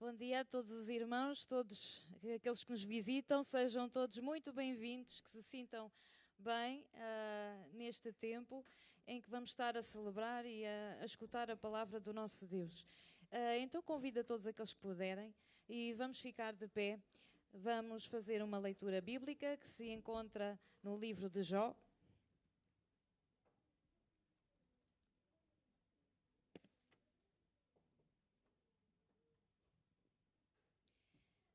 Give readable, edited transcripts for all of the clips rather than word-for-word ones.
Bom dia a todos os irmãos, todos aqueles que nos visitam, sejam todos muito bem-vindos, que se sintam bem neste tempo em que vamos estar a celebrar e a escutar a palavra do nosso Deus. Então convido a todos aqueles que puderem e vamos ficar de pé. Vamos fazer uma leitura bíblica que se encontra no livro de Jó.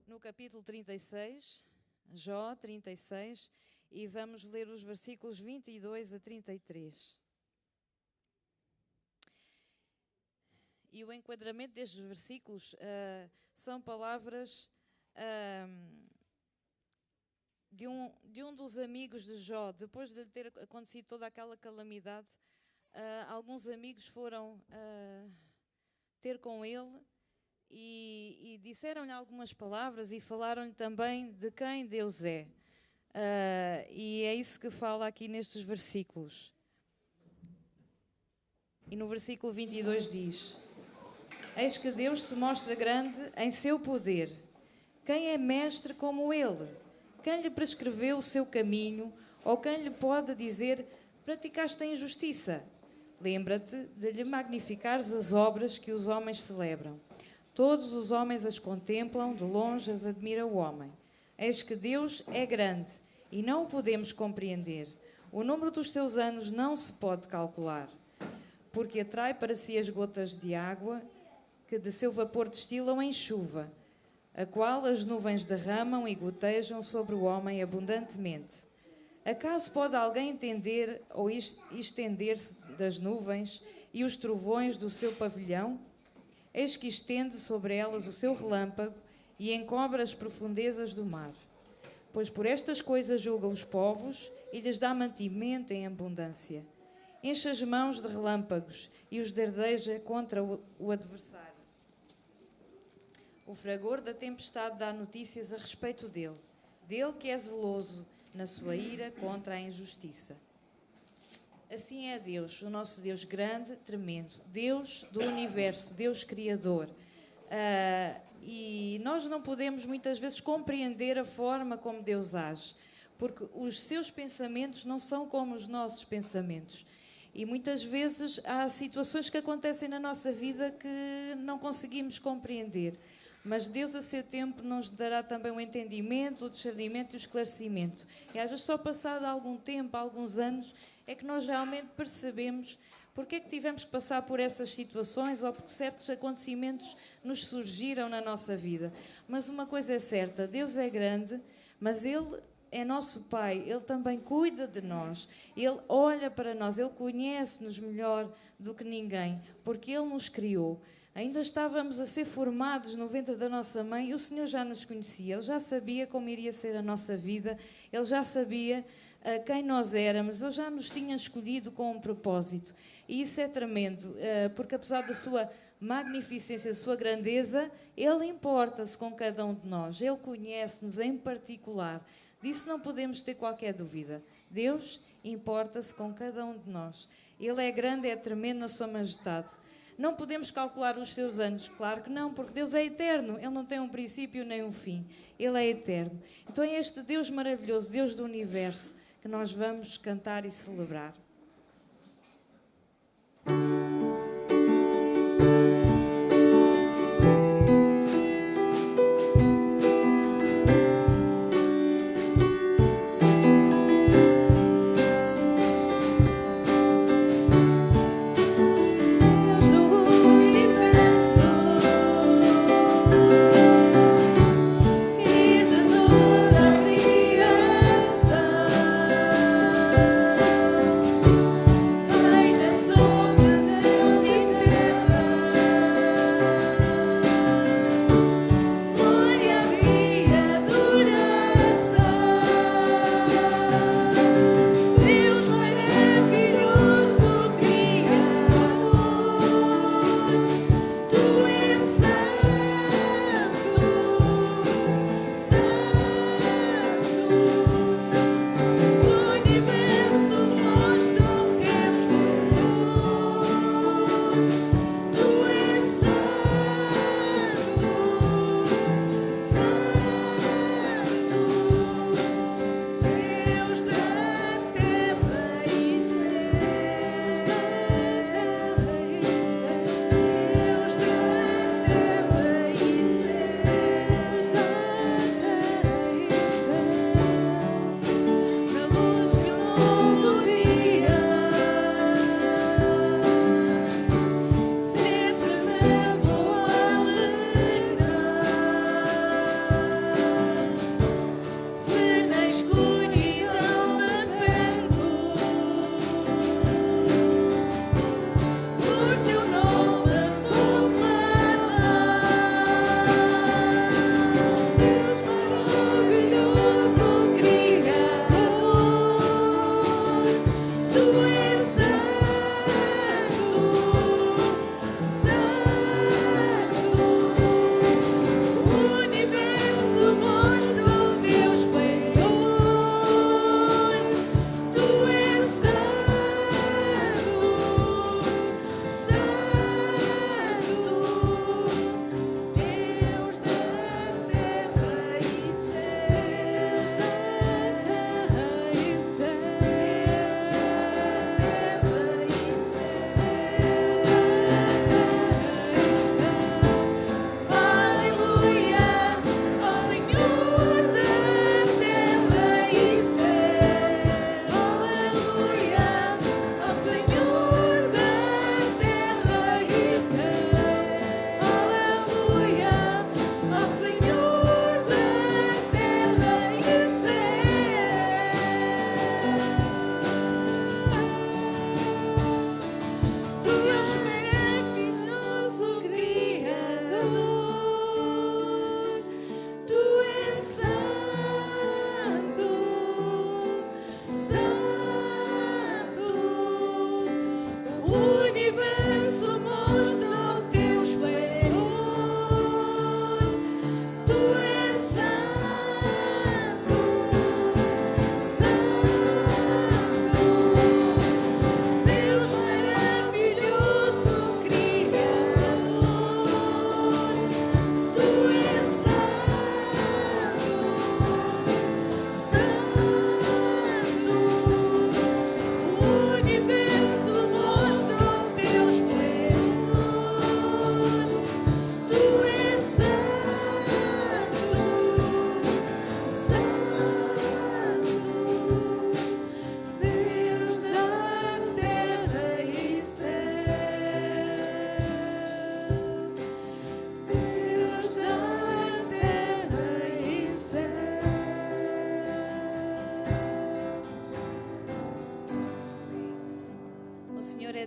No capítulo 36, Jó 36, e vamos ler os versículos 22 a 33. E o enquadramento destes versículos são palavras de um dos amigos de Jó. Depois de lhe ter acontecido toda aquela calamidade, alguns amigos foram ter com ele e disseram-lhe algumas palavras e falaram-lhe também de quem Deus é. E é isso que fala aqui nestes versículos. E no versículo 22 diz: Eis que Deus se mostra grande em seu poder. Quem é mestre como ele? Quem lhe prescreveu o seu caminho? Ou quem lhe pode dizer: praticaste a injustiça? Lembra-te de lhe magnificares as obras que os homens celebram. Todos os homens as contemplam, de longe as admira o homem. Eis que Deus é grande e não o podemos compreender. O número dos seus anos não se pode calcular, porque atrai para si as gotas de água que de seu vapor destilam em chuva, a qual as nuvens derramam e gotejam sobre o homem abundantemente. Acaso pode alguém entender ou estender-se das nuvens e os trovões do seu pavilhão? Eis que estende sobre elas o seu relâmpago e encobre as profundezas do mar. Pois por estas coisas julga os povos e lhes dá mantimento em abundância. Enche as mãos de relâmpagos e os dardeja contra o adversário. O fragor da tempestade dá notícias a respeito dele, dele que é zeloso na sua ira contra a injustiça. Assim é Deus, o nosso Deus grande, tremendo, Deus do universo, Deus criador. E nós não podemos muitas vezes compreender a forma como Deus age, porque os seus pensamentos não são como os nossos pensamentos. E muitas vezes há situações que acontecem na nossa vida que não conseguimos compreender. Mas Deus, a seu tempo, nos dará também o entendimento, o discernimento e o esclarecimento. E às vezes só passado algum tempo, alguns anos, é que nós realmente percebemos porque é que tivemos que passar por essas situações ou porque certos acontecimentos nos surgiram na nossa vida. Mas uma coisa é certa, Deus é grande, mas Ele é nosso Pai, Ele também cuida de nós, Ele olha para nós, Ele conhece-nos melhor do que ninguém, porque Ele nos criou. Ainda estávamos a ser formados no ventre da nossa mãe e o Senhor já nos conhecia, Ele já sabia como iria ser a nossa vida, Ele já sabia quem nós éramos, Ele já nos tinha escolhido com um propósito. E isso é tremendo, porque apesar da sua magnificência, da sua grandeza, Ele importa-se com cada um de nós, Ele conhece-nos em particular. Disso não podemos ter qualquer dúvida. Deus importa-se com cada um de nós. Ele é grande, é tremendo na sua majestade. Não podemos calcular os seus anos, claro que não, porque Deus é eterno. Ele não tem um princípio nem um fim. Ele é eterno. Então é este Deus maravilhoso, Deus do universo, que nós vamos cantar e celebrar. Criação.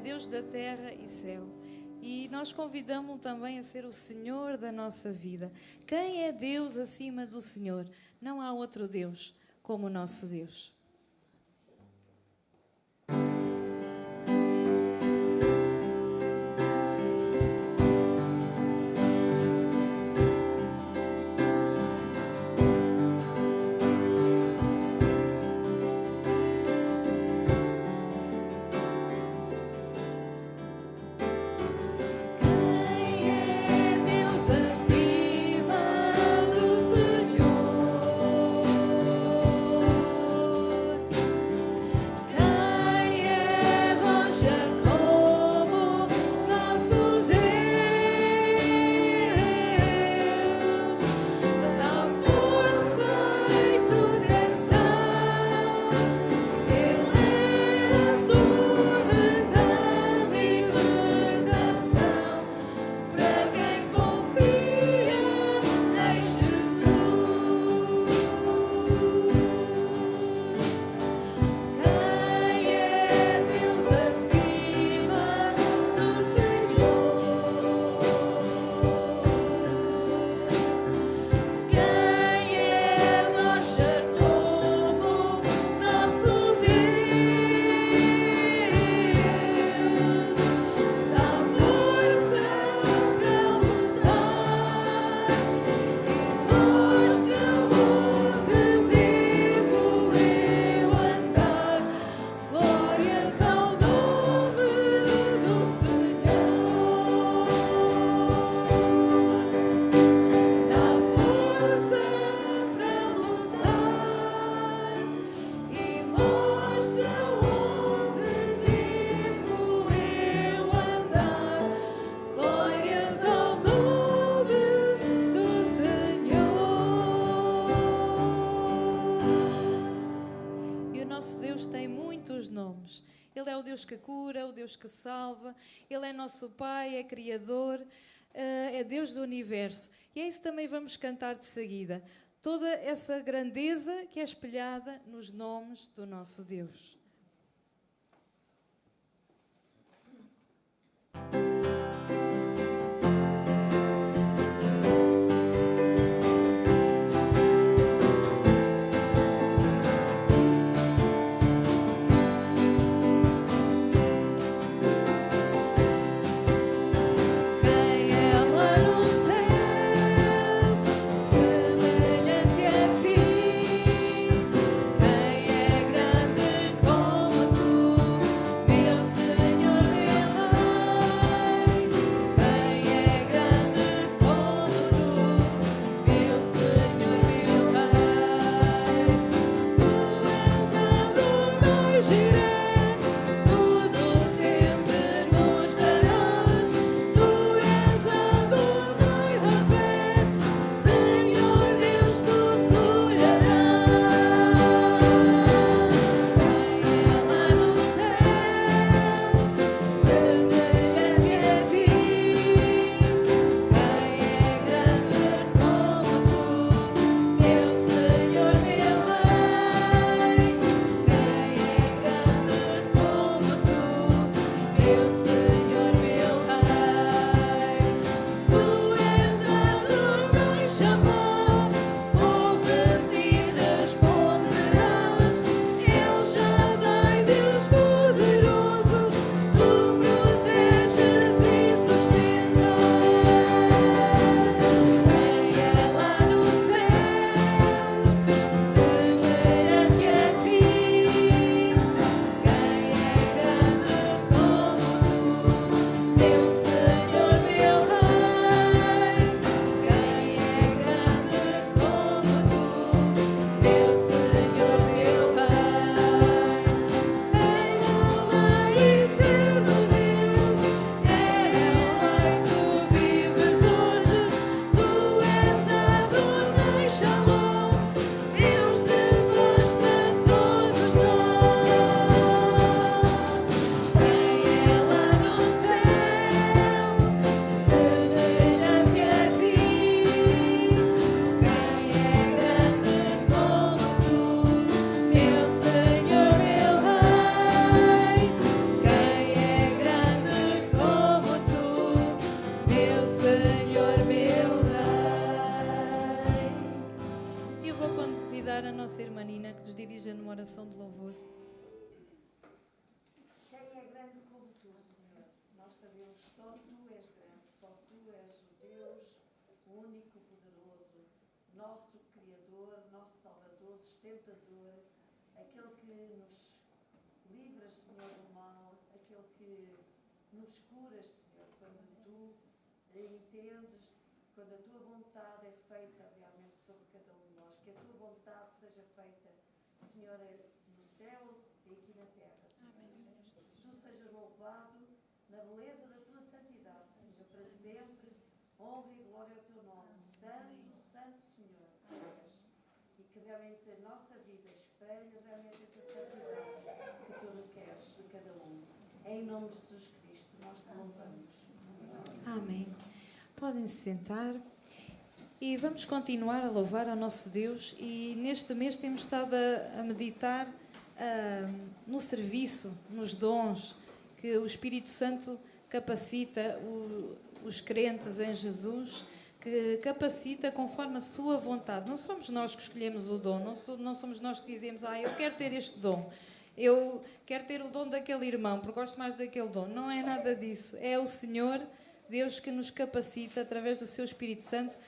Deus da terra e céu. E nós convidamos-o também a ser o Senhor da nossa vida. Quem é Deus acima do Senhor? Não há outro Deus como o nosso Deus. Ele é o Deus que cura, o Deus que salva, Ele é nosso Pai, é Criador, é Deus do Universo. E é isso também vamos cantar de seguida. Toda essa grandeza que é espelhada nos nomes do nosso Deus. Semelhante a ti, quem é grande como convidar a nossa irmã Nina que nos dirija numa oração de louvor. Quem é grande como tu, Senhor? Nós sabemos que só tu és grande, só tu és o Deus, o único poderoso, nosso Criador, nosso Salvador, sustentador, aquele que nos livras, Senhor, do mal, aquele que nos curas, Senhor, quando tu entendes, quando a tua vontade é feita realmente sobre cada um de nós, que a tua vontade seja feita, Senhor, no céu e aqui na terra, Senhor. Que tu sejas louvado na beleza da tua santidade, seja para sempre, honra e glória ao teu nome. Santo, Santo Senhor, és. E que realmente a nossa vida espelhe realmente essa santidade que tu requeres de cada um. Em nome de Jesus Cristo, nós te louvamos. Amém. Podem se sentar e vamos continuar a louvar ao nosso Deus. E neste mês temos estado a meditar no serviço, nos dons que o Espírito Santo capacita os crentes em Jesus, que capacita conforme a sua vontade. Não somos nós que escolhemos o dom, não somos nós que dizemos, eu quero ter este dom, eu quero ter o dom daquele irmão, porque gosto mais daquele dom. Não é nada disso. É o Senhor Deus que nos capacita através do seu Espírito Santo,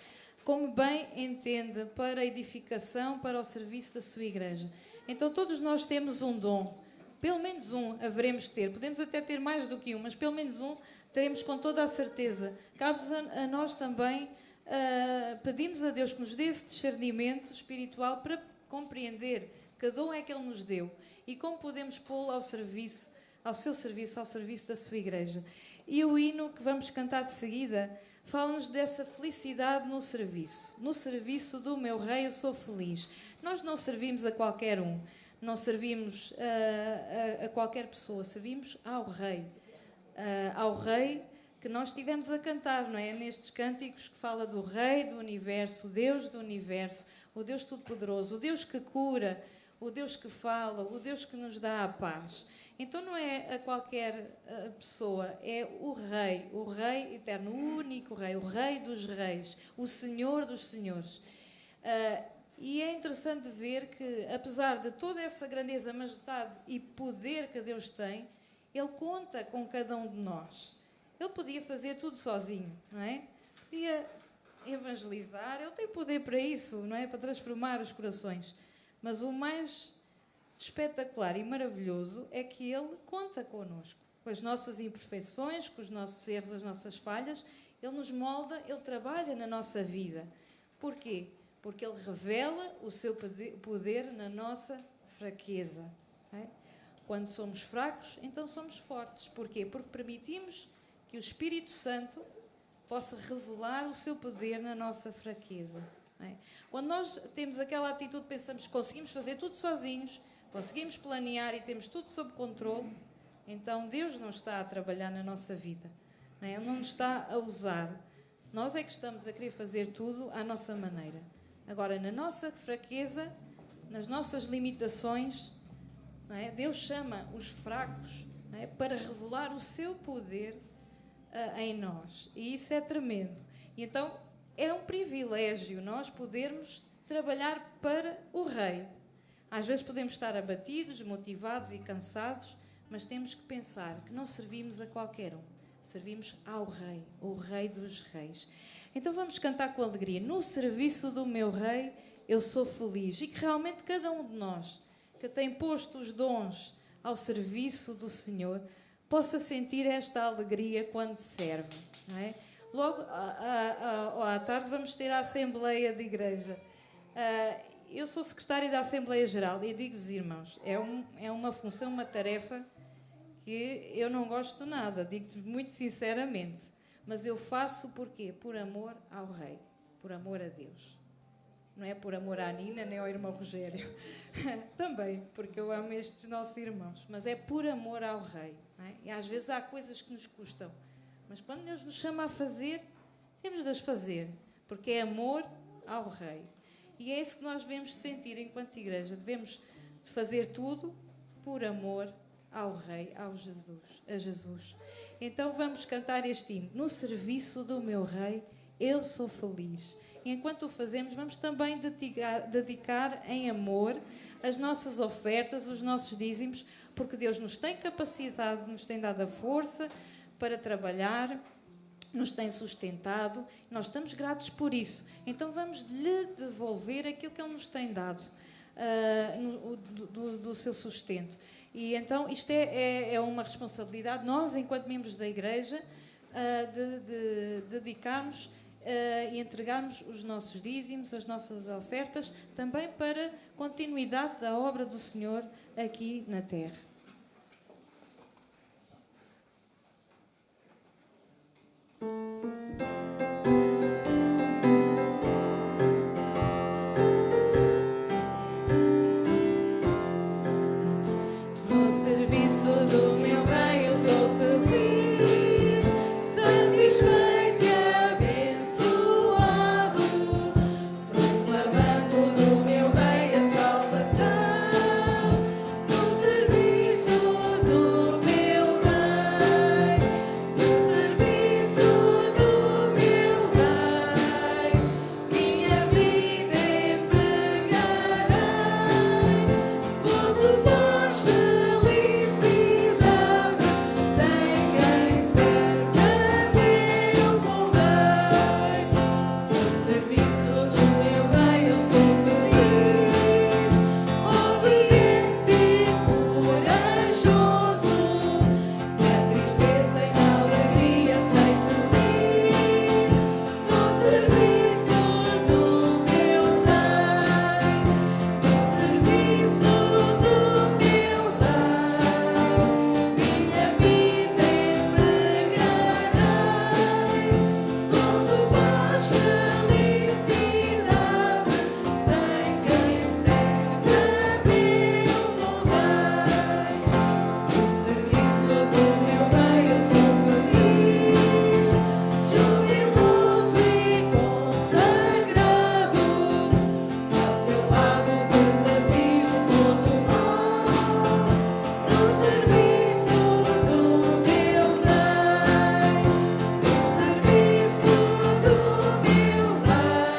como bem entende, para a edificação, para o serviço da sua igreja. Então todos nós temos um dom, pelo menos um haveremos de ter, podemos até ter mais do que um, mas pelo menos um teremos com toda a certeza. Cabe a nós também pedimos a Deus que nos dê esse discernimento espiritual para compreender que dom é que Ele nos deu e como podemos pô-lo ao serviço, ao serviço da sua igreja. E o hino que vamos cantar de seguida fala-nos dessa felicidade no serviço. No serviço do meu Rei eu sou feliz. Nós não servimos a qualquer um, não servimos a qualquer pessoa, servimos ao Rei. Ao Rei que nós estivemos a cantar, não é? Nestes cânticos que fala do Rei do Universo, o Deus do Universo, o Deus Todo-Poderoso, o Deus que cura, o Deus que fala, o Deus que nos dá a paz. Então não é a qualquer pessoa, é o Rei eterno, o único Rei, o Rei dos Reis, o Senhor dos Senhores. E é interessante ver que, apesar de toda essa grandeza, majestade e poder que Deus tem, Ele conta com cada um de nós. Ele podia fazer tudo sozinho, não é? Podia evangelizar, Ele tem poder para isso, não é? Para transformar os corações. Mas o mais espetacular e maravilhoso é que Ele conta connosco, com as nossas imperfeições, com os nossos erros, as nossas falhas. Ele nos molda, Ele trabalha na nossa vida. Porquê? Porque Ele revela o seu poder na nossa fraqueza. Não é? Quando somos fracos, então somos fortes. Porquê? Porque permitimos que o Espírito Santo possa revelar o seu poder na nossa fraqueza. Não é? Quando nós temos aquela atitude, pensamos que conseguimos fazer tudo sozinhos, conseguimos planear e temos tudo sob controle, então Deus não está a trabalhar na nossa vida. Não é? Ele não nos está a usar. Nós é que estamos a querer fazer tudo à nossa maneira. Agora, na nossa fraqueza, nas nossas limitações, não é? Deus chama os fracos, não é? Para revelar o seu poder em nós. E isso é tremendo. E então é um privilégio nós podermos trabalhar para o Rei. Às vezes podemos estar abatidos, motivados e cansados, mas temos que pensar que não servimos a qualquer um. Servimos ao Rei, o Rei dos Reis. Então vamos cantar com alegria. No serviço do meu Rei eu sou feliz. E que realmente cada um de nós que tem posto os dons ao serviço do Senhor possa sentir esta alegria quando serve. Não é? Logo à tarde vamos ter a Assembleia de Igreja. Eu sou secretária da Assembleia Geral e digo-vos, irmãos, é uma função, uma tarefa que eu não gosto nada, digo-te muito sinceramente. Mas eu faço porquê? Por amor ao Rei, por amor a Deus. Não é por amor à Nina nem ao irmão Rogério. Também, porque eu amo estes nossos irmãos. Mas é por amor ao Rei. Não é? E às vezes há coisas que nos custam. Mas quando Deus nos chama a fazer, temos de as fazer. Porque é amor ao Rei. E é isso que nós devemos sentir enquanto igreja. Devemos de fazer tudo por amor ao Rei, a Jesus. Então vamos cantar este hino. No serviço do meu Rei, eu sou feliz. E enquanto o fazemos, vamos também dedicar em amor as nossas ofertas, os nossos dízimos, porque Deus nos tem capacidade, nos tem dado a força para trabalhar, nos tem sustentado, nós estamos gratos por isso. Então vamos lhe devolver aquilo que Ele nos tem dado, do seu sustento. E então isto é uma responsabilidade, nós, enquanto membros da Igreja, de dedicarmos e entregarmos os nossos dízimos, as nossas ofertas, também para continuidade da obra do Senhor aqui na terra. No serviço do meu bem eu sou feliz, satisfeito e abençoado, proclamando no meu bem a salvação. No serviço do meu bem, no serviço do meu bem, minha vida empregarei, gozo, paz, felicidade, tem quem serve a meu bom bem. No serviço do meu bem eu sou feliz, obediente e corajoso, na tristeza e na alegria sei sorrir. No serviço do meu bem, no serviço do meu bem, minha vida empregarei, gozo, paz, felicidade, tem quem serve a meu bom bem. No serviço do meu bem eu sou feliz, jubiloso e consagrado, ao seu lado desafio todo o mal. No serviço do meu bem, no serviço do meu bem,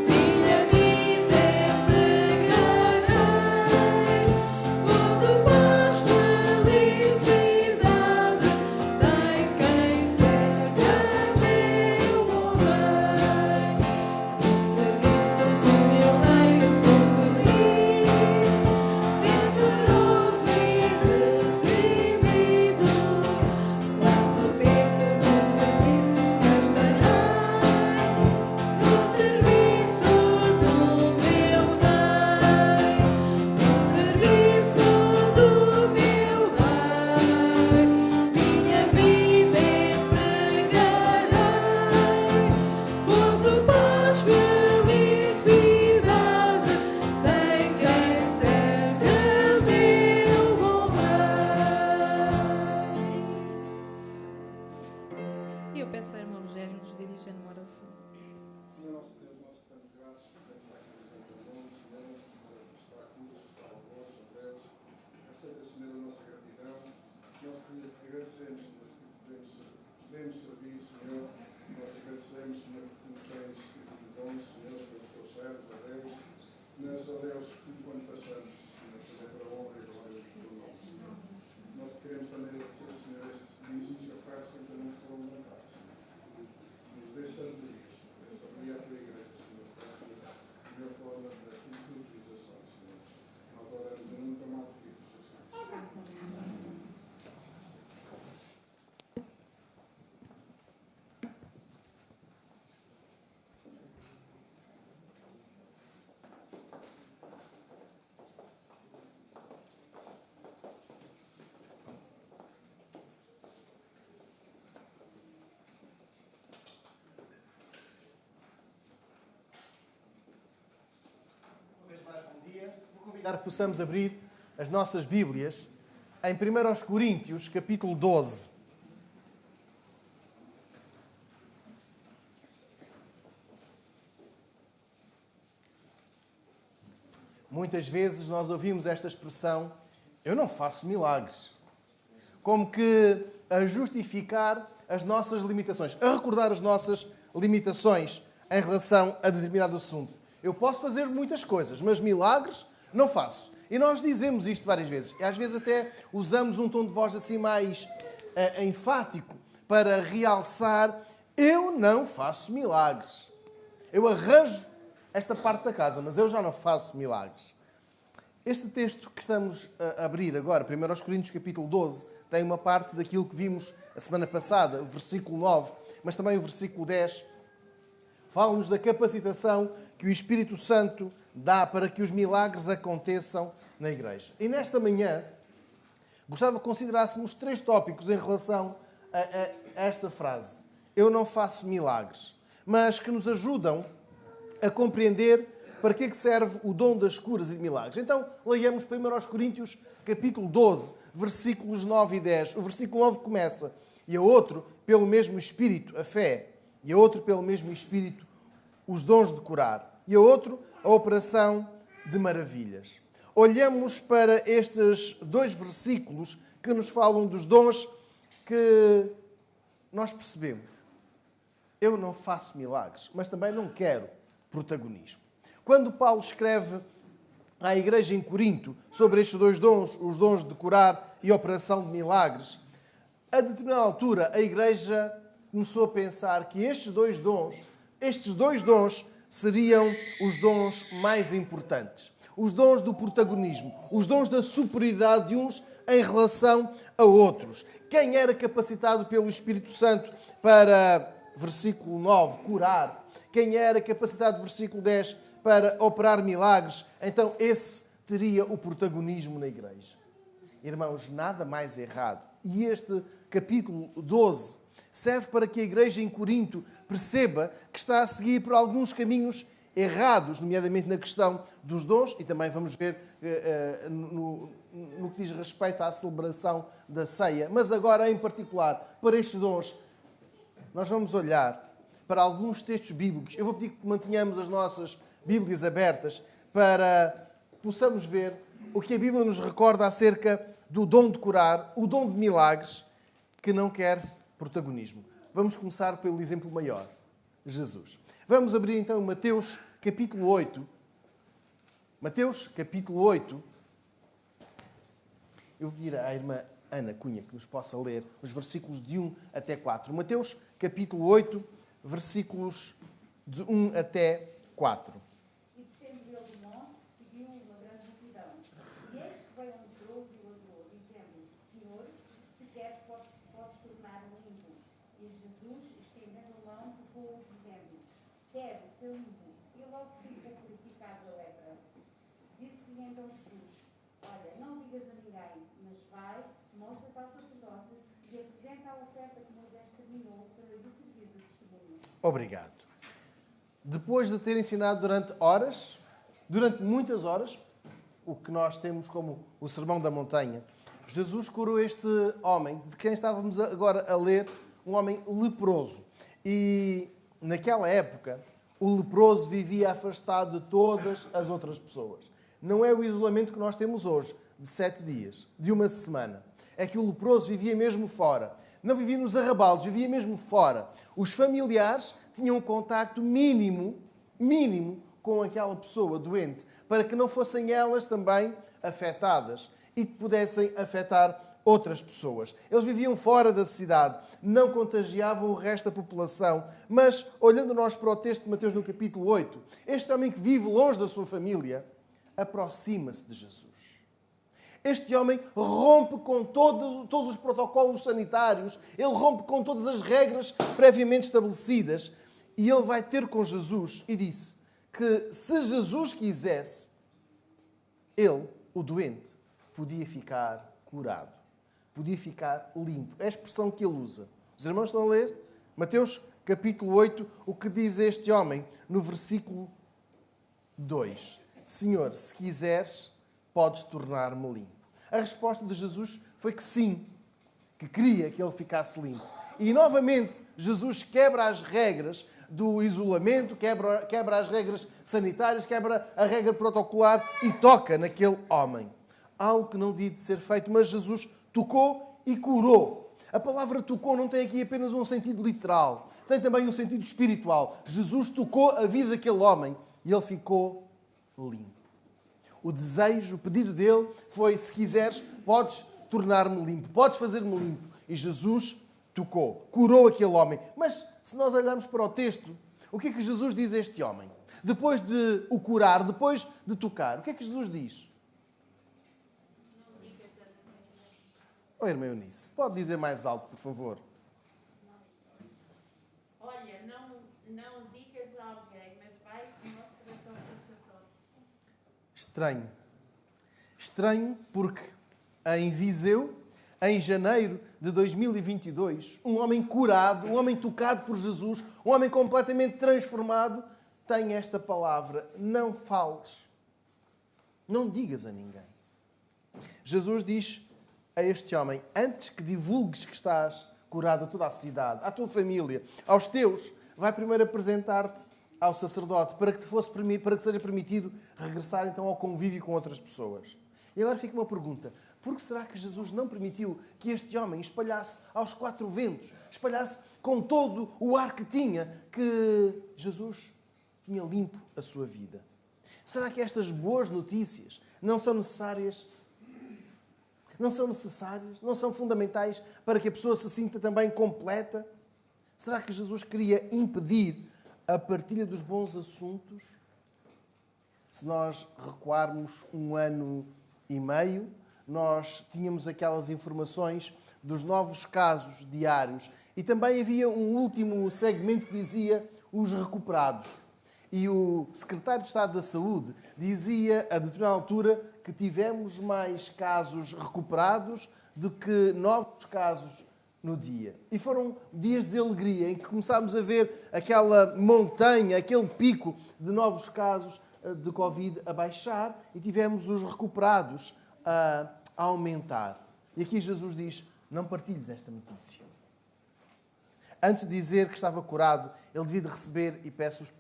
minha vida empregarei, gozo, paz, felicidade, tem quem serve a meu bom bem. No serviço do meu bem eu sou feliz, vigoroso e decidido, quanto tempo no serviço gastarei, no serviço do meu bem, no serviço do meu bem, minha vida empregarei, gozo, paz, felicidade, tem quem serve a meu bom bem. E eu peço ao irmão Rogério nos dirigir numa oração. Senhor nosso Deus, nós estamos gratos por termos aqui o Senhor nome, Senhor, por estar aqui, ao vosso, ao Deus. Aceita, Senhor, a nossa gratidão. Nós te agradecemos, Senhor, que podemos servir, Senhor. Nós te agradecemos, Senhor, que tu tens escrito dons, Senhor, pelos teus servos, a Deus. Nós, ó Deus, tudo quanto passamos, Senhor, seja para a honra e glória do teu nome, Senhor. Nós te queremos também agradecer, Senhor, estes dízimos e ofertas que ainda não foram levantados, Senhor. Nos dê sabedoria, Senhor. Dê sabedoria à tua igreja, Senhor. Para a melhor forma da utilização, Senhor. Nós oramos em nome do amado Filho, Jesus. Uma vez mais, bom dia. Vou convidar que possamos abrir as nossas Bíblias em 1 Coríntios, capítulo 12. Muitas vezes nós ouvimos esta expressão, eu não faço milagres, como que a justificar as nossas limitações, a recordar as nossas limitações em relação a determinado assunto. Eu posso fazer muitas coisas, mas milagres não faço. E nós dizemos isto várias vezes. E às vezes até usamos um tom de voz assim mais enfático para realçar: eu não faço milagres. Eu arranjo esta parte da casa, mas eu já não faço milagres. Este texto que estamos a abrir agora, 1 Coríntios capítulo 12, tem uma parte daquilo que vimos a semana passada, o versículo 9, mas também o versículo 10. Fala-nos da capacitação que o Espírito Santo dá para que os milagres aconteçam na igreja. E nesta manhã, gostava que considerássemos 3 tópicos em relação a esta frase. Eu não faço milagres, mas que nos ajudam a compreender para que é que serve o dom das curas e de milagres. Então, leiamos 1 Coríntios capítulo 12, versículos 9 e 10. O versículo 9 começa: e a outro, pelo mesmo Espírito, a fé, e a outro, pelo mesmo Espírito, os dons de curar, e a outro, a operação de maravilhas. Olhamos para estes 2 versículos que nos falam dos dons que nós percebemos. Eu não faço milagres, mas também não quero protagonismo. Quando Paulo escreve à igreja em Corinto sobre estes 2 dons, os dons de curar e operação de milagres, a determinada altura a igreja começou a pensar que estes dois dons seriam os dons mais importantes. Os dons do protagonismo, os dons da superioridade de uns em relação a outros. Quem era capacitado pelo Espírito Santo para, versículo 9, curar? Quem era capacitado, versículo 10, para operar milagres? Então esse teria o protagonismo na igreja. Irmãos, nada mais errado. E este capítulo 12 serve para que a igreja em Corinto perceba que está a seguir por alguns caminhos errados, nomeadamente na questão dos dons, e também vamos ver no que diz respeito à celebração da ceia. Mas agora, em particular, para estes dons, nós vamos olhar para alguns textos bíblicos. Eu vou pedir que mantenhamos as nossas Bíblias abertas para possamos ver o que a Bíblia nos recorda acerca do dom de curar, o dom de milagres, que não quer protagonismo. Vamos começar pelo exemplo maior, Jesus. Vamos abrir então Mateus capítulo 8. Mateus capítulo 8. Eu vou pedir à irmã Ana Cunha que nos possa ler os versículos de 1 até 4. Mateus capítulo 8, versículos de 1 até 4. E descendo ele do monte, seguiu uma grande multidão. E eis que veio um leproso e o adorou, dizendo: Senhor, se queres, podes tornar-me limpo. E Jesus, estendendo a mão, tocou-o, dizendo: quero ser limpo. E logo ficou purificado da lepra. Disse-lhe então Jesus: olha, não digas a ninguém, mas vai, mostra-te ao sacerdote e apresenta a oferta que Moisés terminou para lhe servir de testemunho. Obrigado. Depois de ter ensinado durante muitas horas, o que nós temos como o Sermão da Montanha, Jesus curou este homem, de quem estávamos agora a ler, um homem leproso. E naquela época, o leproso vivia afastado de todas as outras pessoas. Não é o isolamento que nós temos hoje, de 7 dias, de uma semana. É que o leproso vivia mesmo fora. Não vivia nos arrabaldes, vivia mesmo fora. Os familiares tinham um contacto mínimo com aquela pessoa doente, para que não fossem elas também afetadas e pudessem afetar outras pessoas. Eles viviam fora da cidade, não contagiavam o resto da população. Mas, olhando nós para o texto de Mateus no capítulo 8, este homem que vive longe da sua família, aproxima-se de Jesus. Este homem rompe com todos os protocolos sanitários, ele rompe com todas as regras previamente estabelecidas, e ele vai ter com Jesus e disse que se Jesus quisesse, ele, o doente, podia ficar curado, podia ficar limpo. É a expressão que ele usa. Os irmãos estão a ler? Mateus capítulo 8, o que diz este homem no versículo 2. Senhor, se quiseres, podes tornar-me limpo. A resposta de Jesus foi que sim, que queria que ele ficasse limpo. E novamente, Jesus quebra as regras do isolamento, quebra as regras sanitárias, quebra a regra protocolar e toca naquele homem. Algo que não devia de ser feito, mas Jesus tocou e curou. A palavra tocou não tem aqui apenas um sentido literal, tem também um sentido espiritual. Jesus tocou a vida daquele homem e ele ficou limpo. O desejo, o pedido dele foi: se quiseres, podes tornar-me limpo, podes fazer-me limpo. E Jesus tocou, curou aquele homem. Mas se nós olharmos para o texto, o que é que Jesus diz a este homem? Depois de o curar, depois de tocar, o que é que Jesus diz? Oh, irmã Eunice, pode dizer mais alto, por favor? Olha, não digas a alguém, mas vai e mostra-te ao sacerdote. Estranho. Estranho porque em Viseu, em janeiro de 2022, um homem curado, um homem tocado por Jesus, um homem completamente transformado, tem esta palavra: não fales, não digas a ninguém. Jesus diz a este homem: antes que divulgues que estás curado a toda a cidade, à tua família, aos teus, vai primeiro apresentar-te ao sacerdote para que seja permitido regressar então ao convívio com outras pessoas. E agora fica uma pergunta: por que será que Jesus não permitiu que este homem espalhasse aos quatro ventos, espalhasse com todo o ar que tinha, que Jesus tinha limpo a sua vida? Será que estas boas notícias não são necessárias? Não são necessárias? Não são fundamentais para que a pessoa se sinta também completa? Será que Jesus queria impedir a partilha dos bons assuntos? Se nós recuarmos 1 ano e meio, nós tínhamos aquelas informações dos novos casos diários e também havia um último segmento que dizia os recuperados. E o secretário de Estado da Saúde dizia, a determinada altura, que tivemos mais casos recuperados do que novos casos no dia. E foram dias de alegria em que começámos a ver aquela montanha, aquele pico de novos casos de Covid a baixar e tivemos os recuperados a aumentar. E aqui Jesus diz: não partilhes esta notícia. Antes de dizer que estava curado, ele devia de receber, e peço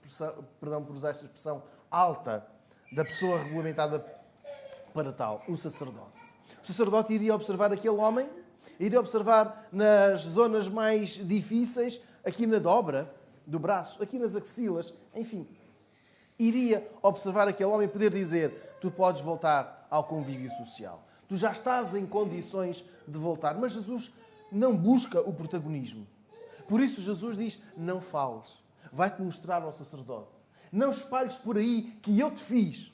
perdão por usar esta expressão, alta da pessoa regulamentada para tal, o sacerdote. O sacerdote iria observar aquele homem, iria observar nas zonas mais difíceis, aqui na dobra do braço, aqui nas axilas, enfim. Iria observar aquele homem e poder dizer: tu podes voltar ao convívio social. Tu já estás em condições de voltar. Mas Jesus não busca o protagonismo. Por isso Jesus diz: não fales. Vai-te mostrar ao sacerdote. Não espalhes por aí que eu te fiz.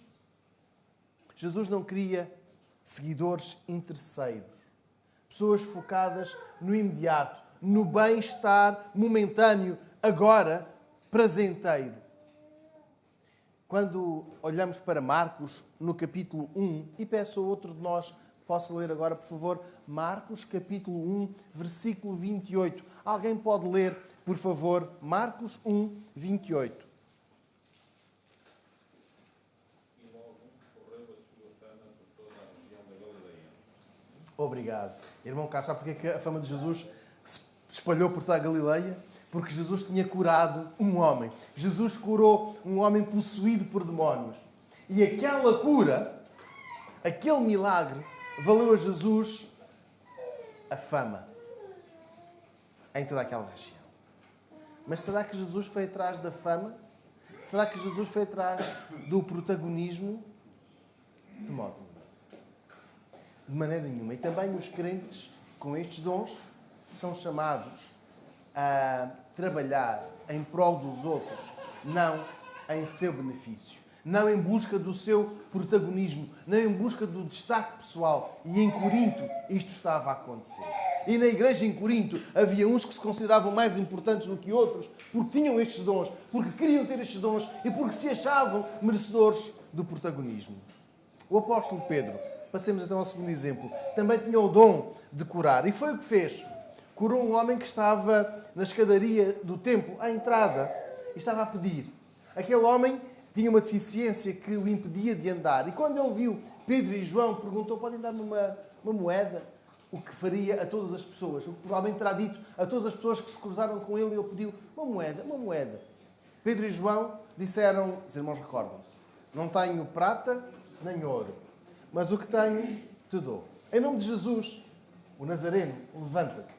Jesus não queria seguidores interesseiros. Pessoas focadas no imediato, no bem-estar momentâneo, agora, prazenteiro. Quando olhamos para Marcos, no capítulo 1, e peço a outro de nós possa ler agora, por favor, Marcos, capítulo 1, versículo 28. Alguém pode ler, por favor, Marcos 1, 28. E logo correu a sua fama por toda a região da Galileia. Obrigado. Irmão Carlos, sabe porque é que a fama de Jesus se espalhou por toda a Galileia? Porque Jesus tinha curado um homem. Jesus curou um homem possuído por demónios. E aquela cura, aquele milagre, valeu a Jesus a fama em toda aquela região. Mas será que Jesus foi atrás da fama? Será que Jesus foi atrás do protagonismo? De modo nenhum. De maneira nenhuma. E também os crentes com estes dons são chamados a trabalhar em prol dos outros, não em seu benefício, não em busca do seu protagonismo, não em busca do destaque pessoal. E em Corinto isto estava a acontecer. E na igreja em Corinto havia uns que se consideravam mais importantes do que outros porque tinham estes dons, porque queriam ter estes dons e porque se achavam merecedores do protagonismo. O apóstolo Pedro, passemos então ao segundo exemplo, também tinha o dom de curar. E foi o que fez. Curou um homem que estava na escadaria do templo, à entrada, e estava a pedir. Aquele homem tinha uma deficiência que o impedia de andar. E quando ele viu Pedro e João, perguntou: podem dar-me uma moeda? O que faria a todas as pessoas. O que provavelmente terá dito a todas as pessoas que se cruzaram com ele. Ele pediu: uma moeda. Pedro e João disseram, os irmãos recordam-se: não tenho prata nem ouro, mas o que tenho te dou. Em nome de Jesus, o Nazareno, levanta-te.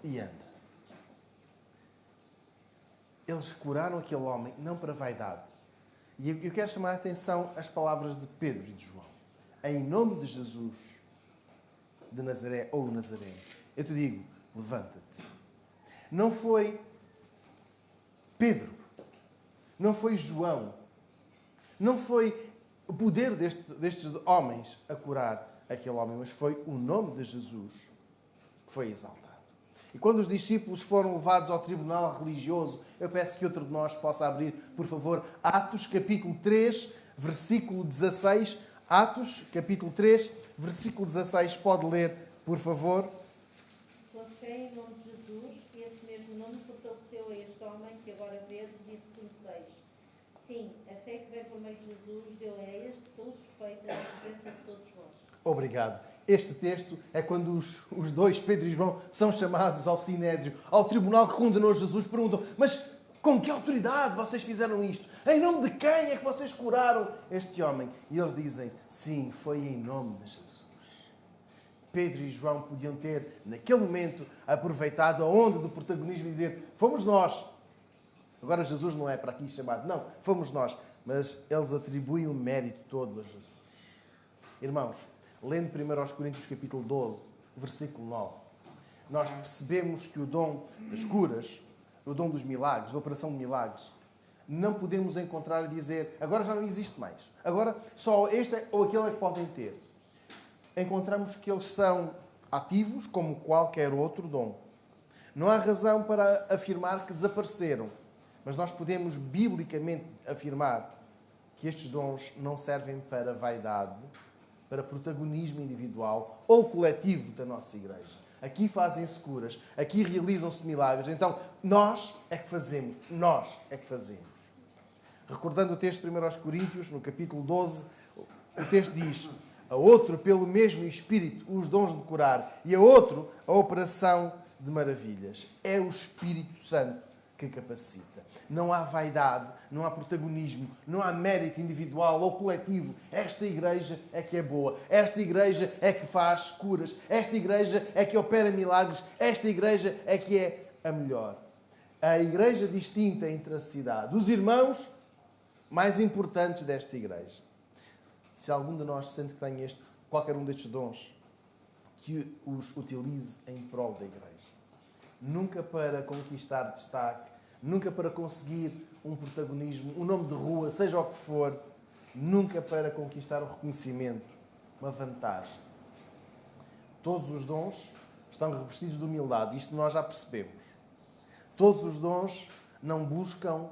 e anda. Eles curaram aquele homem, não para vaidade. E eu quero chamar a atenção às palavras de Pedro e de João. Em nome de Jesus, de Nazaré ou Nazaré, eu te digo, levanta-te. Não foi Pedro, não foi João, não foi o poder destes homens a curar aquele homem, mas foi o nome de Jesus que foi exaltado. E quando os discípulos foram levados ao tribunal religioso, eu peço que outro de nós possa abrir, por favor, Atos capítulo 3, versículo 16. Atos capítulo 3, versículo 16. Pode ler, por favor. Pela fé em nome de Jesus, esse mesmo nome fortaleceu a este homem que agora vedes e reconheceis. Sim, a fé que vem por meio de Jesus deu a este saúde perfeita na presença de todos vós. Obrigado. Este texto é quando os dois, Pedro e João, são chamados ao Sinédrio, ao tribunal que condenou Jesus, perguntam: mas com que autoridade vocês fizeram isto? Em nome de quem é que vocês curaram este homem? E eles dizem: sim, foi em nome de Jesus. Pedro e João podiam ter, naquele momento, aproveitado a onda do protagonismo e dizer: fomos nós. Agora Jesus não é para aqui chamado. Não, fomos nós. Mas eles atribuem o mérito todo a Jesus. Irmãos, lendo 1 Coríntios capítulo 12, versículo 9, nós percebemos que o dom das curas, o dom dos milagres, da operação de milagres, não podemos encontrar e dizer: agora já não existe mais. Agora só este ou aquele é que podem ter. Encontramos que eles são ativos como qualquer outro dom. Não há razão para afirmar que desapareceram, mas nós podemos biblicamente afirmar que estes dons não servem para vaidade, para protagonismo individual ou coletivo da nossa igreja. Aqui fazem-se curas, aqui realizam-se milagres. Então, nós é que fazemos. Nós é que fazemos. Recordando o texto de 1 Coríntios, no capítulo 12, o texto diz: a outro, pelo mesmo Espírito, os dons de curar, e a outro, a operação de maravilhas. É o Espírito Santo que capacita. Não há vaidade, não há protagonismo, não há mérito individual ou coletivo. Esta igreja é que é boa. Esta igreja é que faz curas. Esta igreja é que opera milagres. Esta igreja é que é a melhor. A igreja distinta entre a cidade. Os irmãos mais importantes desta igreja. Se algum de nós sente que tem qualquer um destes dons, que os utilize em prol da igreja. Nunca para conquistar destaque, nunca para conseguir um protagonismo, um nome de rua, seja o que for, nunca para conquistar o reconhecimento, uma vantagem. Todos os dons estão revestidos de humildade, isto nós já percebemos. Todos os dons não buscam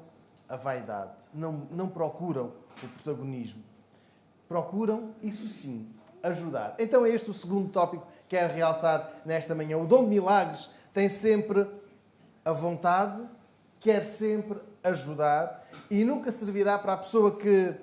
a vaidade, não procuram o protagonismo. Procuram, isso sim, ajudar. Então é este o segundo tópico que quero realçar nesta manhã. O dom de milagres tem sempre a vontade, quer sempre ajudar e nunca servirá para a pessoa que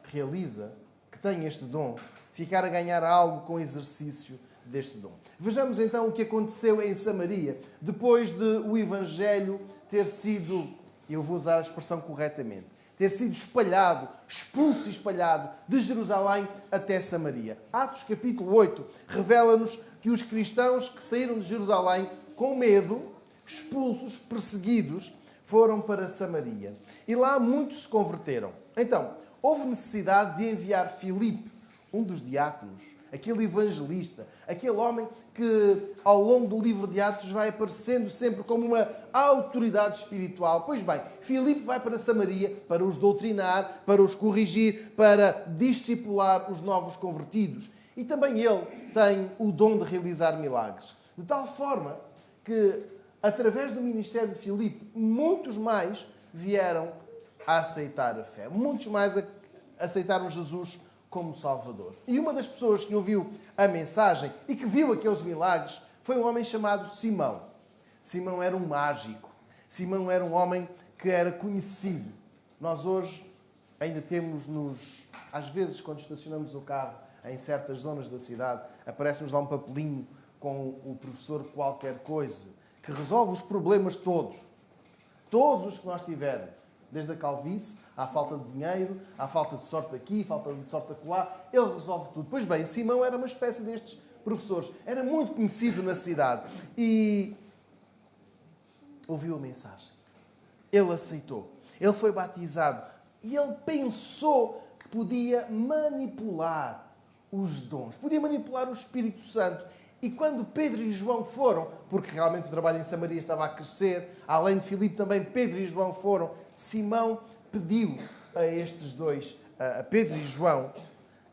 realiza, que tem este dom, ficar a ganhar algo com o exercício deste dom. Vejamos então o que aconteceu em Samaria, depois de o Evangelho ter sido, eu vou usar a expressão corretamente, ter sido espalhado, expulso e espalhado de Jerusalém até Samaria. Atos capítulo 8 revela-nos que os cristãos que saíram de Jerusalém com medo, expulsos, perseguidos, foram para Samaria. E lá muitos se converteram. Então, houve necessidade de enviar Filipe, um dos diáconos, aquele evangelista, aquele homem que ao longo do livro de Atos vai aparecendo sempre como uma autoridade espiritual. Pois bem, Filipe vai para Samaria para os doutrinar, para os corrigir, para discipular os novos convertidos. E também ele tem o dom de realizar milagres. De tal forma que, através do ministério de Filipe, muitos mais vieram a aceitar a fé. Muitos mais aceitaram Jesus como Salvador. E uma das pessoas que ouviu a mensagem e que viu aqueles milagres foi um homem chamado Simão. Simão era um mágico. Simão era um homem que era conhecido. Nós hoje ainda temos às vezes, quando estacionamos o carro em certas zonas da cidade, aparece-nos lá um papelinho com o professor qualquer coisa, que resolve os problemas todos. Todos os que nós tivermos. Desde a calvície, à falta de dinheiro, à falta de sorte aqui, falta de sorte acolá, ele resolve tudo. Pois bem, Simão era uma espécie destes professores, era muito conhecido na cidade. E ouviu a mensagem. Ele aceitou. Ele foi batizado. E ele pensou que podia manipular os dons. Podia manipular o Espírito Santo. E quando Pedro e João foram, porque realmente o trabalho em Samaria estava a crescer, além de Filipe também Pedro e João foram, Simão pediu a estes dois, a Pedro e João,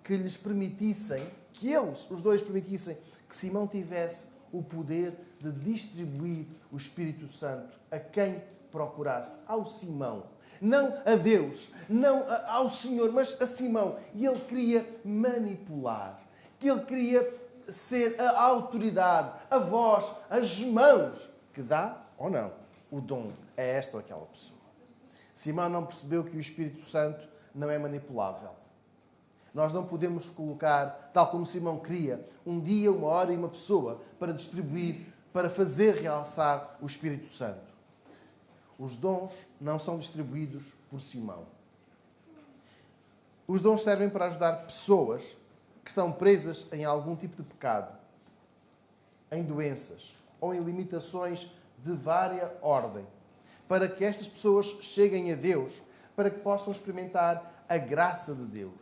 que lhes permitissem, que eles, os dois, permitissem que Simão tivesse o poder de distribuir o Espírito Santo a quem procurasse, ao Simão. Não a Deus, não ao Senhor, mas a Simão. E ele queria manipular, que ele queria ser a autoridade, a voz, as mãos que dá ou não o dom a esta ou aquela pessoa. Simão não percebeu que o Espírito Santo não é manipulável. Nós não podemos colocar, tal como Simão queria, um dia, uma hora e uma pessoa para distribuir, para fazer realçar o Espírito Santo. Os dons não são distribuídos por Simão. Os dons servem para ajudar pessoas que estão presas em algum tipo de pecado, em doenças ou em limitações de vária ordem, para que estas pessoas cheguem a Deus, para que possam experimentar a graça de Deus.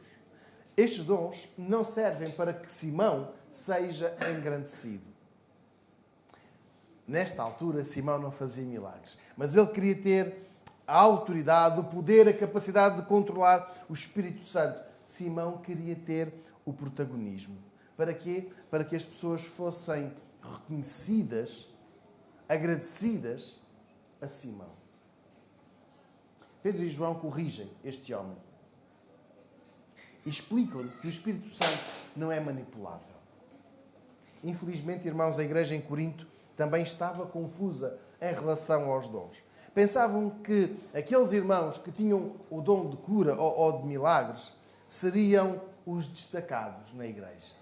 Estes dons não servem para que Simão seja engrandecido. Nesta altura, Simão não fazia milagres, mas ele queria ter a autoridade, o poder, a capacidade de controlar o Espírito Santo. Simão queria ter o protagonismo. Para quê? Para que as pessoas fossem reconhecidas, agradecidas a Simão. Pedro e João corrigem este homem. E explicam-lhe que o Espírito Santo não é manipulável. Infelizmente, irmãos, a igreja em Corinto também estava confusa em relação aos dons. Pensavam que aqueles irmãos que tinham o dom de cura ou de milagres seriam os destacados na igreja.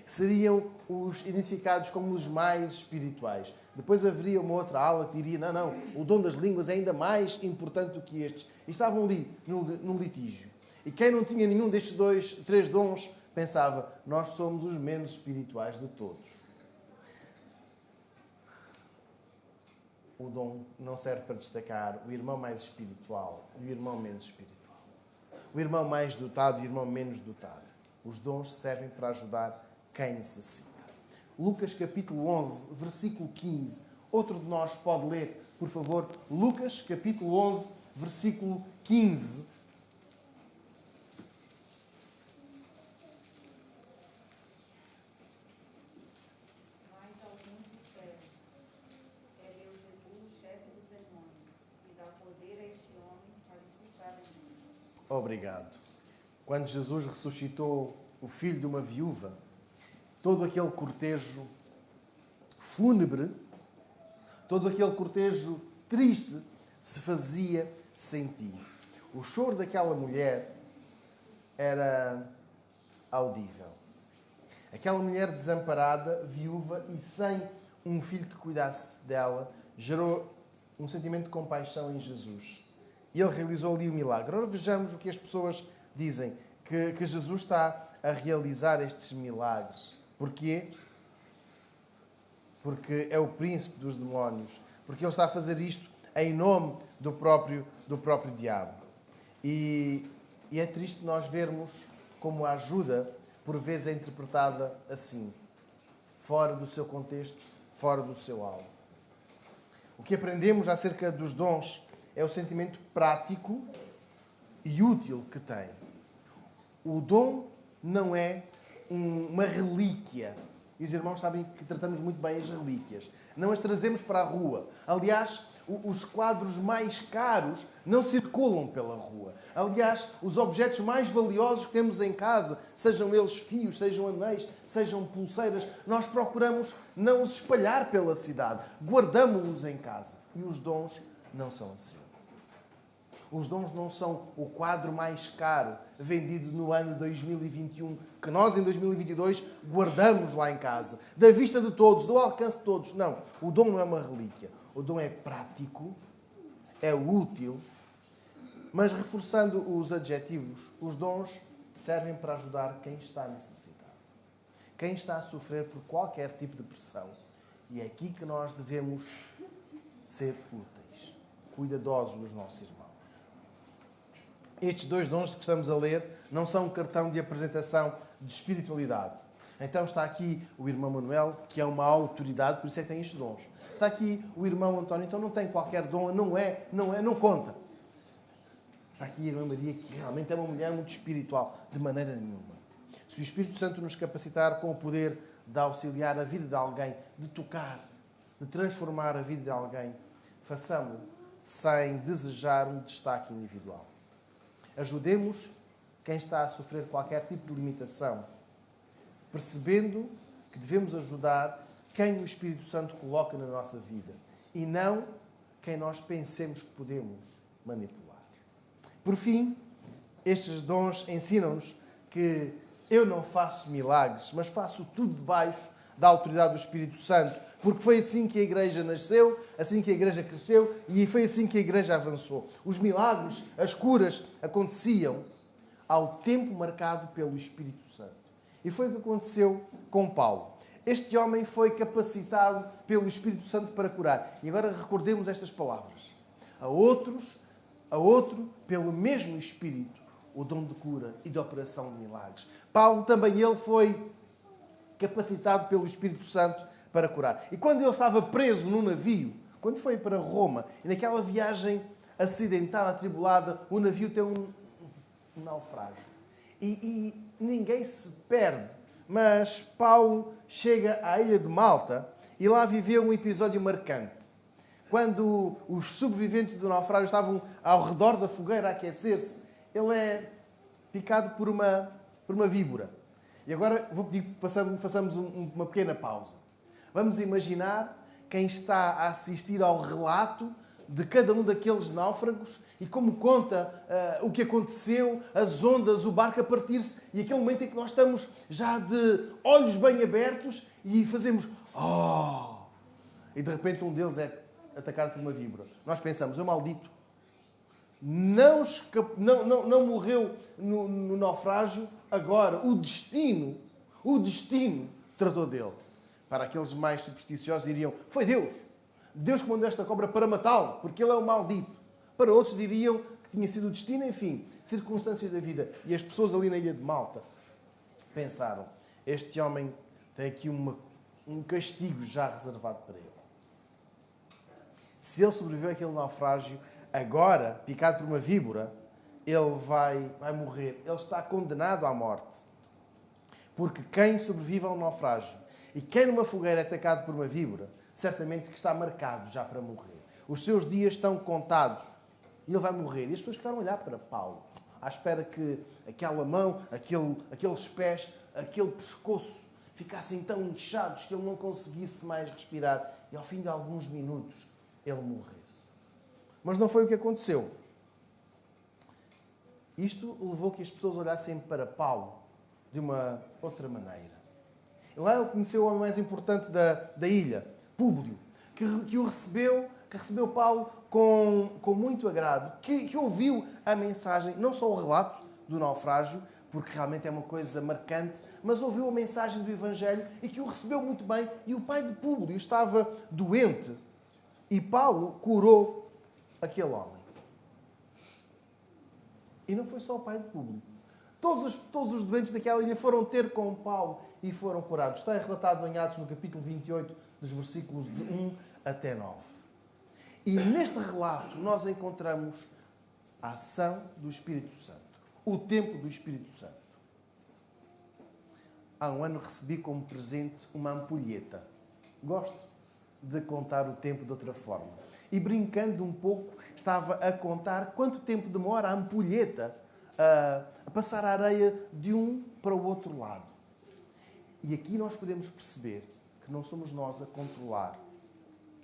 Seriam os identificados como os mais espirituais. Depois haveria uma outra ala que diria, não, o dom das línguas é ainda mais importante do que estes. E estavam ali, num litígio. E quem não tinha nenhum destes três dons, pensava, nós somos os menos espirituais de todos. O dom não serve para destacar o irmão mais espiritual e o irmão menos espiritual. O irmão mais dotado e o irmão menos dotado. Os dons servem para ajudar quem necessita. Lucas capítulo 11, versículo 15. Outro de nós pode ler, por favor. Lucas capítulo 11, versículo 15. Obrigado. Quando Jesus ressuscitou o filho de uma viúva, todo aquele cortejo fúnebre, todo aquele cortejo triste se fazia sentir. O choro daquela mulher era audível. Aquela mulher desamparada, viúva e sem um filho que cuidasse dela, gerou um sentimento de compaixão em Jesus. E ele realizou ali o milagre. Agora vejamos o que as pessoas dizem, que Jesus está a realizar estes milagres. Porquê? Porque é o príncipe dos demónios. Porque ele está a fazer isto em nome do próprio diabo. E é triste nós vermos como a ajuda, por vezes, é interpretada assim. Fora do seu contexto, fora do seu alvo. O que aprendemos acerca dos dons é o sentimento prático e útil que tem. O dom não é uma relíquia. E os irmãos sabem que tratamos muito bem as relíquias. Não as trazemos para a rua. Aliás, os quadros mais caros não circulam pela rua. Aliás, os objetos mais valiosos que temos em casa, sejam eles fios, sejam anéis, sejam pulseiras, nós procuramos não os espalhar pela cidade. Guardamos-los em casa. E os dons não são assim. Os dons não são o quadro mais caro vendido no ano 2021, que nós em 2022 guardamos lá em casa, da vista de todos, do alcance de todos. Não, o dom não é uma relíquia. O dom é prático, é útil, mas reforçando os adjetivos, os dons servem para ajudar quem está necessitado. quem está a sofrer por qualquer tipo de pressão. E é aqui que nós devemos ser úteis, cuidadosos dos nossos irmãos. Estes 2 dons que estamos a ler não são um cartão de apresentação de espiritualidade. Então está aqui o irmão Manuel, que é uma autoridade, por isso é que tem estes dons. Está aqui o irmão António, então não tem qualquer dom, não conta. Está aqui a irmã Maria, que realmente é uma mulher muito espiritual, de maneira nenhuma. Se o Espírito Santo nos capacitar com o poder de auxiliar a vida de alguém, de tocar, de transformar a vida de alguém, façamo-lo sem desejar um destaque individual. Ajudemos quem está a sofrer qualquer tipo de limitação, percebendo que devemos ajudar quem o Espírito Santo coloca na nossa vida e não quem nós pensemos que podemos manipular. Por fim, estes dons ensinam-nos que eu não faço milagres, mas faço tudo debaixo da autoridade do Espírito Santo, porque foi assim que a Igreja nasceu, assim que a Igreja cresceu e foi assim que a Igreja avançou. Os milagres, as curas aconteciam ao tempo marcado pelo Espírito Santo. E foi o que aconteceu com Paulo. Este homem foi capacitado pelo Espírito Santo para curar. E agora recordemos estas palavras. A outro, pelo mesmo Espírito, o dom de cura e de operação de milagres. Paulo também ele foi capacitado pelo Espírito Santo para curar. E quando ele estava preso num navio, quando foi para Roma, e naquela viagem acidentada, atribulada, o navio tem um naufrágio. E ninguém se perde. Mas Paulo chega à ilha de Malta e lá viveu um episódio marcante. Quando os sobreviventes do naufrágio estavam ao redor da fogueira a aquecer-se, ele é picado por uma víbora. E agora vou pedir que façamos uma pequena pausa. Vamos imaginar quem está a assistir ao relato de cada um daqueles náufragos e como conta o que aconteceu, as ondas, o barco a partir-se e aquele momento em que nós estamos já de olhos bem abertos e fazemos "Oh!" E de repente um deles é atacado por uma víbora. Nós pensamos, o maldito não morreu no naufrágio, agora o destino tratou dele. Para aqueles mais supersticiosos diriam, foi Deus. Deus que mandou esta cobra para matá-lo, porque ele é o maldito. Para outros diriam que tinha sido o destino, enfim, circunstâncias da vida. E as pessoas ali na ilha de Malta pensaram, este homem tem aqui um castigo já reservado para ele. Se ele sobreviveu àquele naufrágio, agora, picado por uma víbora, ele vai morrer. Ele está condenado à morte. Porque quem sobrevive a um naufrágio e quem numa fogueira é atacado por uma víbora, certamente que está marcado já para morrer. Os seus dias estão contados e ele vai morrer. E as pessoas ficaram a olhar para Paulo, à espera que aquela mão, aqueles pés, aquele pescoço ficassem tão inchados que ele não conseguisse mais respirar e ao fim de alguns minutos ele morresse. Mas não foi o que aconteceu. Isto levou que as pessoas olhassem para Paulo de uma outra maneira. Lá ele conheceu o homem mais importante da ilha, Públio, que recebeu Paulo com muito agrado, que ouviu a mensagem, não só o relato do naufrágio, porque realmente é uma coisa marcante, mas ouviu a mensagem do Evangelho e que o recebeu muito bem. E o pai de Públio estava doente e Paulo curou aquele homem. E não foi só o pai de Públio. Todos os doentes daquela ilha foram ter com Paulo e foram curados. Está relatado em Atos, no capítulo 28, dos versículos de 1 até 9. E neste relato nós encontramos a ação do Espírito Santo, o tempo do Espírito Santo. Há um ano recebi como presente uma ampulheta. Gosto de contar o tempo de outra forma. E brincando um pouco, estava a contar quanto tempo demora a ampulheta a passar a areia de um para o outro lado. E aqui nós podemos perceber que não somos nós a controlar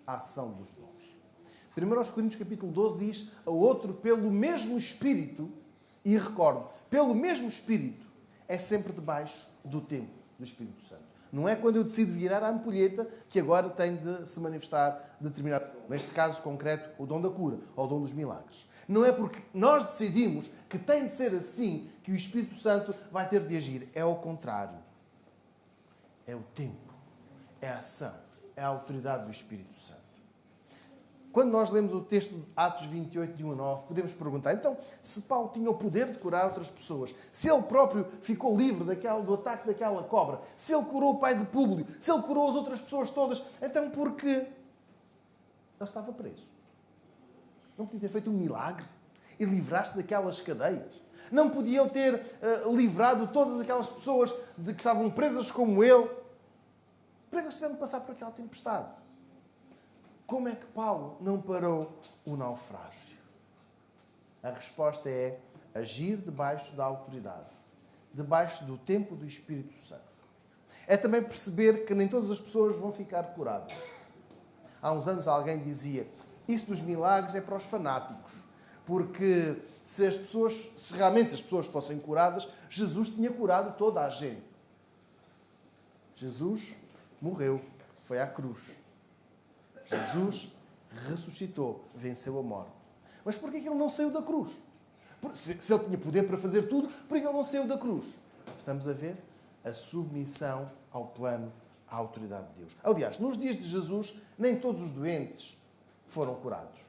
a ação dos dons. 1 Coríntios capítulo 12 diz, a outro pelo mesmo Espírito, e recordo, pelo mesmo Espírito, é sempre debaixo do tempo do Espírito Santo. Não é quando eu decido virar a ampulheta que agora tem de se manifestar determinado dom. Neste caso concreto, o dom da cura ou o dom dos milagres. Não é porque nós decidimos que tem de ser assim que o Espírito Santo vai ter de agir. É ao contrário. é o tempo, é a ação, é a autoridade do Espírito Santo. Quando nós lemos o texto de Atos 28, de 1 a 9, podemos perguntar, então, se Paulo tinha o poder de curar outras pessoas, se ele próprio ficou livre do ataque daquela cobra, se ele curou o pai de Públio, se ele curou as outras pessoas todas, então por que ele estava preso? Não podia ter feito um milagre e livrar-se daquelas cadeias? Não podia ele ter livrado todas aquelas pessoas que estavam presas como ele? Por que eles tiveram de passar por aquela tempestade? Como é que Paulo não parou o naufrágio? A resposta é agir debaixo da autoridade, debaixo do tempo do Espírito Santo. É também perceber que nem todas as pessoas vão ficar curadas. Há uns anos alguém dizia, isso dos milagres é para os fanáticos, porque se realmente as pessoas fossem curadas, Jesus tinha curado toda a gente. Jesus morreu, foi à cruz. Jesus ressuscitou, venceu a morte. Mas porquê é que ele não saiu da cruz? Se ele tinha poder para fazer tudo, porquê é que ele não saiu da cruz? Estamos a ver a submissão ao plano, à autoridade de Deus. Aliás, nos dias de Jesus, nem todos os doentes foram curados.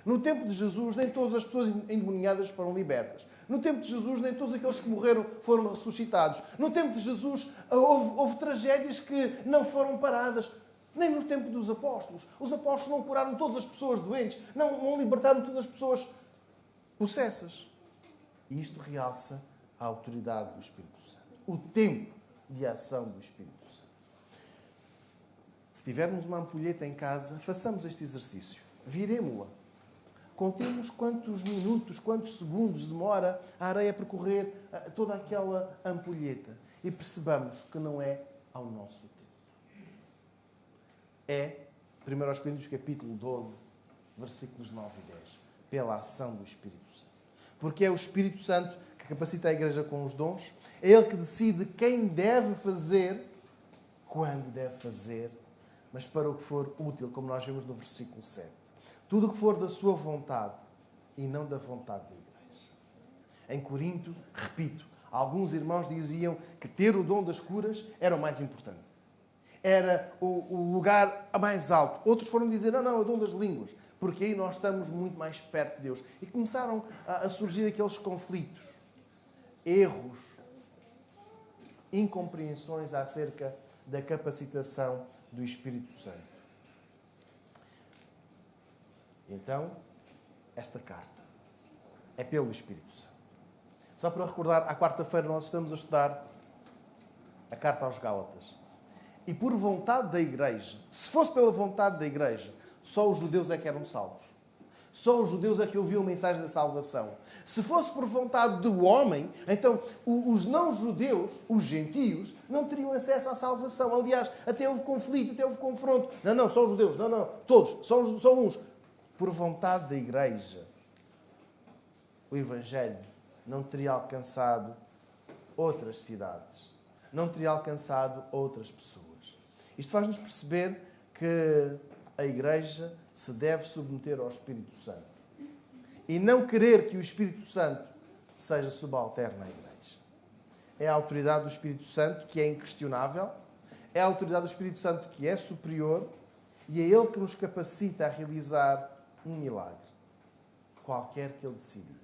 No tempo de Jesus, nem todas as pessoas endemoniadas foram libertas. No tempo de Jesus, nem todos aqueles que morreram foram ressuscitados. No tempo de Jesus, houve tragédias que não foram paradas. Nem no tempo dos apóstolos. Os apóstolos não curaram todas as pessoas doentes, não libertaram todas as pessoas possessas. E isto realça a autoridade do Espírito Santo. O tempo de ação do Espírito Santo. Se tivermos uma ampulheta em casa, façamos este exercício. Viremo-la. Contemos quantos minutos, quantos segundos demora a areia a percorrer toda aquela ampulheta. E percebamos que não é ao nosso tempo. É 1 Coríntios capítulo 12, versículos 9 e 10. Pela ação do Espírito Santo. Porque é o Espírito Santo que capacita a Igreja com os dons. É Ele que decide quem deve fazer, quando deve fazer, mas para o que for útil, como nós vemos no versículo 7. Tudo o que for da sua vontade e não da vontade da Igreja. Em Corinto, repito, alguns irmãos diziam que ter o dom das curas era o mais importante. Era o lugar mais alto. Outros foram dizer, não, é o dom das línguas, porque aí nós estamos muito mais perto de Deus. E começaram a surgir aqueles conflitos, erros, incompreensões acerca da capacitação do Espírito Santo. Então, esta carta é pelo Espírito Santo. Só para recordar, à quarta-feira nós estamos a estudar a carta aos Gálatas. E por vontade da Igreja, se fosse pela vontade da Igreja, só os judeus é que eram salvos. Só os judeus é que ouviam a mensagem da salvação. Se fosse por vontade do homem, então os não-judeus, os gentios, não teriam acesso à salvação. Aliás, até houve conflito, até houve confronto. Não, só os judeus. Não, todos, só uns. Por vontade da Igreja, o Evangelho não teria alcançado outras cidades. Não teria alcançado outras pessoas. Isto faz-nos perceber que a Igreja se deve submeter ao Espírito Santo. E não querer que o Espírito Santo seja subalterno à Igreja. É a autoridade do Espírito Santo que é inquestionável, é a autoridade do Espírito Santo que é superior e é Ele que nos capacita a realizar um milagre, qualquer que Ele decidir.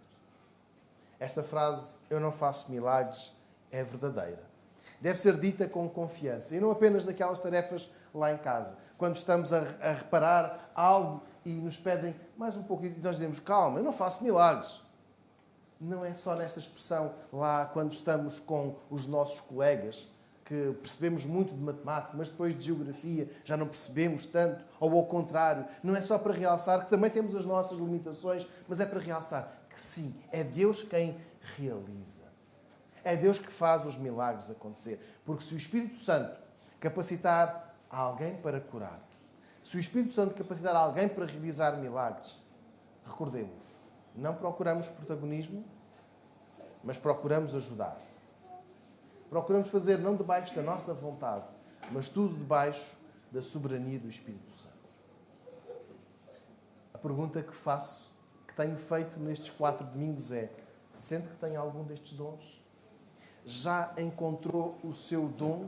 Esta frase, eu não faço milagres, é verdadeira. Deve ser dita com confiança. E não apenas naquelas tarefas lá em casa. Quando estamos a reparar algo e nos pedem mais um pouco e nós dizemos, calma, eu não faço milagres. Não é só nesta expressão lá quando estamos com os nossos colegas, que percebemos muito de matemática, mas depois de geografia já não percebemos tanto, ou ao contrário. Não é só para realçar que também temos as nossas limitações, mas é para realçar que sim, é Deus quem realiza. É Deus que faz os milagres acontecer. Porque se o Espírito Santo capacitar alguém para curar, se o Espírito Santo capacitar alguém para realizar milagres, recordemos, não procuramos protagonismo, mas procuramos ajudar. Procuramos fazer não debaixo da nossa vontade, mas tudo debaixo da soberania do Espírito Santo. A pergunta que faço, que tenho feito nestes 4 domingos é: sente que tem algum destes dons? Já encontrou o seu dom?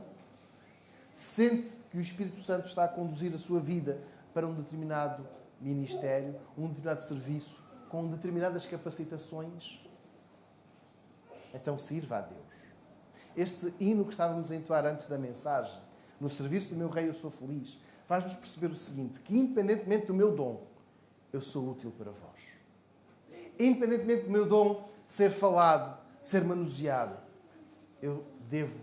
sente que o Espírito Santo está a conduzir a sua vida para um determinado ministério, um determinado serviço, com determinadas capacitações, então sirva a Deus. Este hino que estávamos a entoar antes da mensagem, no serviço do meu Rei eu sou feliz, faz-nos perceber o seguinte, que independentemente do meu dom, eu sou útil para vós. Independentemente do meu dom ser falado, ser manuseado, eu devo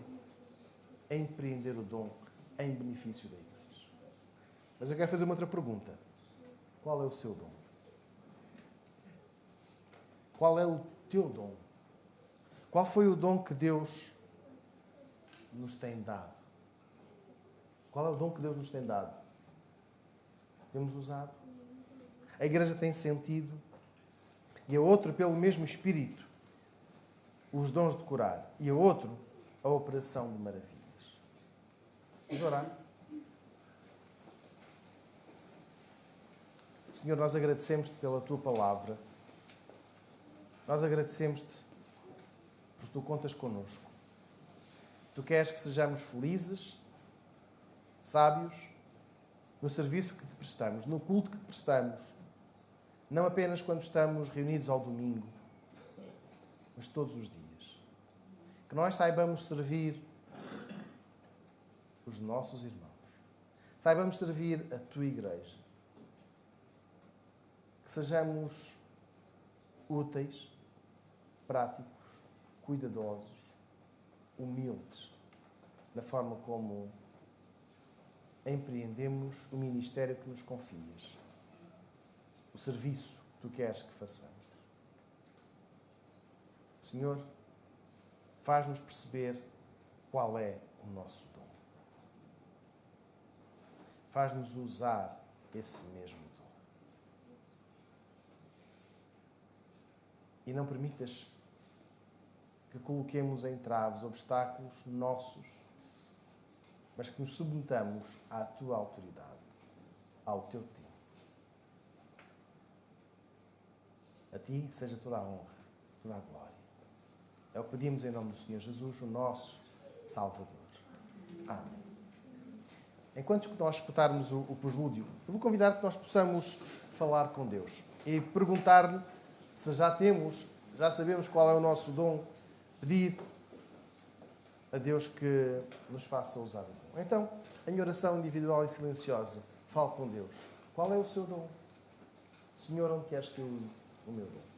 empreender o dom em benefício da igreja. Mas eu quero fazer uma outra pergunta. Qual é o seu dom? Qual é o teu dom? Qual foi o dom que Deus nos tem dado? Qual é o dom que Deus nos tem dado? Temos usado? A igreja tem sentido? E a outro, pelo mesmo Espírito, os dons de curar. E a outro, a operação de maravilhas. Vamos orar? Senhor, nós agradecemos-te pela Tua palavra. Nós agradecemos-te porque Tu contas connosco. Tu queres que sejamos felizes, sábios, no serviço que Te prestamos, no culto que Te prestamos. Não apenas quando estamos reunidos ao domingo, mas todos os dias. Que nós saibamos servir os nossos irmãos. Saibamos servir a Tua igreja. Que sejamos úteis, práticos, cuidadosos, humildes, na forma como empreendemos o ministério que nos confias. O serviço que Tu queres que façamos. Senhor, faz-nos perceber qual é o nosso dom. Faz-nos usar esse mesmo dom. E não permitas que coloquemos entraves, obstáculos nossos, mas que nos submetamos à Tua autoridade, ao Teu tempo. A Ti seja toda a honra, toda a glória. É o que pedimos em nome do Senhor Jesus, o nosso Salvador. Amém. Enquanto nós escutarmos o preslúdio, eu vou convidar que nós possamos falar com Deus e perguntar-lhe se já sabemos qual é o nosso dom, pedir a Deus que nos faça usar o dom. Então, em oração individual e silenciosa, fale com Deus. Qual é o seu dom? Senhor, onde queres que eu use o meu dom?